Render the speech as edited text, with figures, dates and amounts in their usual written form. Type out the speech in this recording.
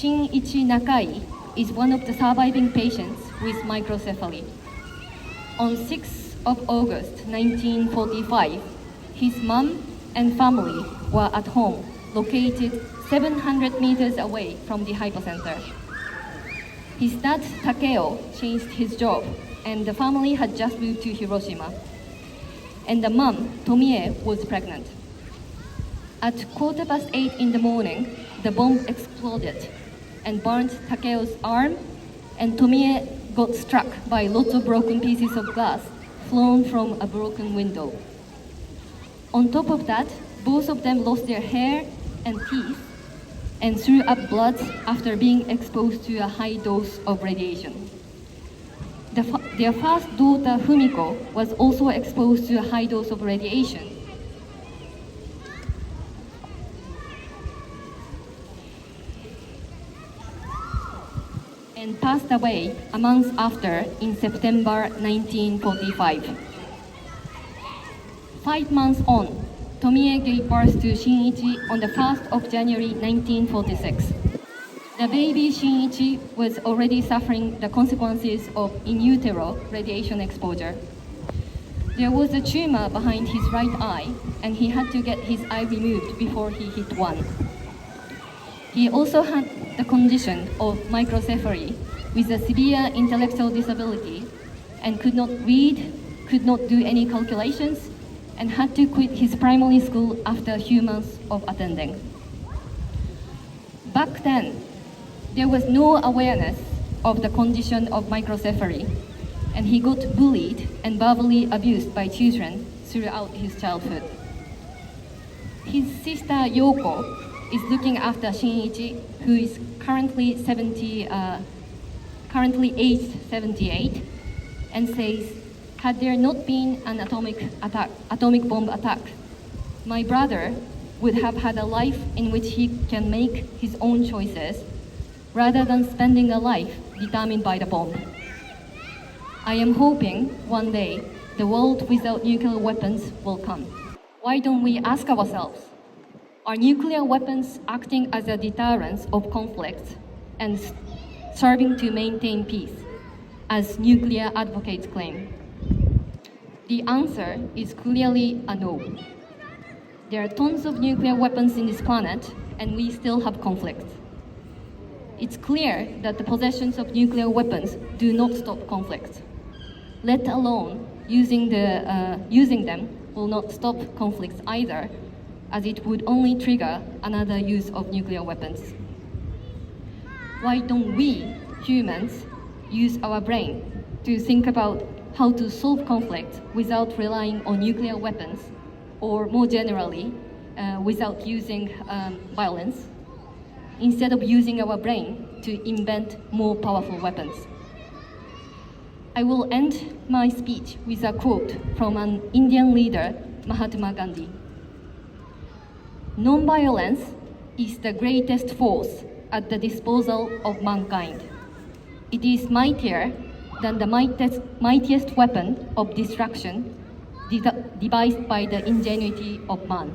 Shinichi Nakai is one of the surviving patients with microcephaly. On 6th of August 1945, his mom and family were at home, located 700 meters away from the hypocenter. His dad, Takeo, changed his job, and the family had just moved to Hiroshima. And the mom, Tomie, was pregnant. At 8:15 in the morning, the bomb exploded and burned Takeo's arm, and Tomie got struck by lots of broken pieces of glass flown from a broken window. On top of that, both of them lost their hair and teeth and threw up blood after being exposed to a high dose of radiation. Their first daughter, Fumiko, was also exposed to a high dose of radiation. And passed away a month after in September 1945. 5 months on, Tomie gave birth to Shinichi on the 1st of January 1946. The baby Shinichi was already suffering the consequences of in utero radiation exposure. There was a tumor behind his right eye, and he had to get his eye removed before he hit one. He also had the condition of microcephaly with a severe intellectual disability and could not read, could not do any calculations, and had to quit his primary school after a few months of attending. Back then, there was no awareness of the condition of microcephaly, and he got bullied and verbally abused by children throughout his childhood. His sister Yoko is looking after Shinichi, who is currently aged 78, and says, "Had there not been an atomic bomb attack, my brother would have had a life in which he can make his own choices, rather than spending a life determined by the bomb. I am hoping one day the world without nuclear weapons will come." Why don't we ask ourselves, are nuclear weapons acting as a deterrent of conflict and serving to maintain peace, as nuclear advocates claim? The answer is clearly a no. There are tons of nuclear weapons in this planet, and we still have conflict. It's clear that the possessions of nuclear weapons do not stop conflict. Let alone using them will not stop conflicts either, as it would only trigger another use of nuclear weapons. Why don't we, humans, use our brain to think about how to solve conflict without relying on nuclear weapons, or more generally, without using violence, instead of using our brain to invent more powerful weapons? I will end my speech with a quote from an Indian leader, Mahatma Gandhi. "Non-violence is the greatest force at the disposal of mankind. It is mightier than the mightiest weapon of destruction devised by the ingenuity of man."